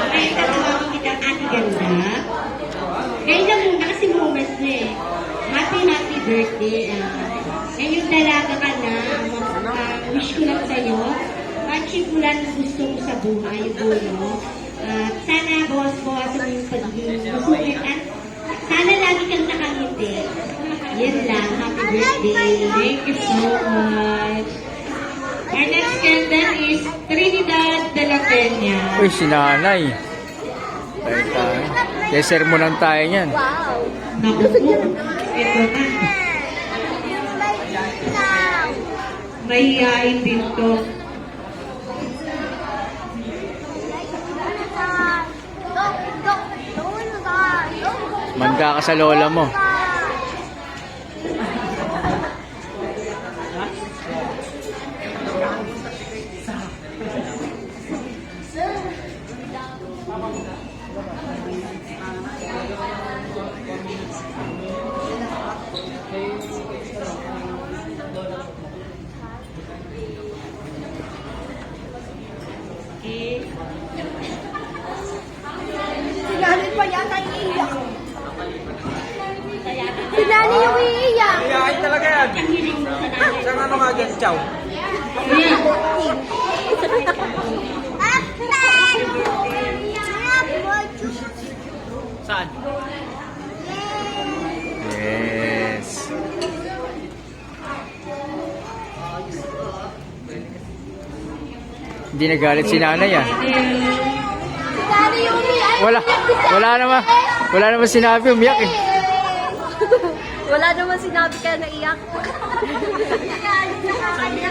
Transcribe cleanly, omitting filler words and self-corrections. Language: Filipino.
Ay, tatawagin kitang Ate Ganda. Ngayon lang muna kasi moment niya eh. Happy birthday. Ngayong dalaga ka na, wish ko lang sa'yo. Ma-achieve mo lang ang gusto mo sa buhay, Bruno. Sana bawas-bawasan mo yung pagiging gustuin at sana lagi kang nakangiti. Yan lang. Happy birthday. Thank you so much. Our next candidate is Trinidad de la Peña. Uy, si nanay. Desermonan tayo niyan. Naku po. Ito na. Mahihain din to. Mangga ka sa lola mo. Sinanay pa yata iiyak. Sinanay yung iiyak. Iyakin talaga yan. Saan ano nga dyan? Chow. Saan? Yes. Hindi nagalit si nanay ah. Sinanay yung iiyak. Wala naman sinabi, umiyak eh. Wala naman sinabi kaya naiyak.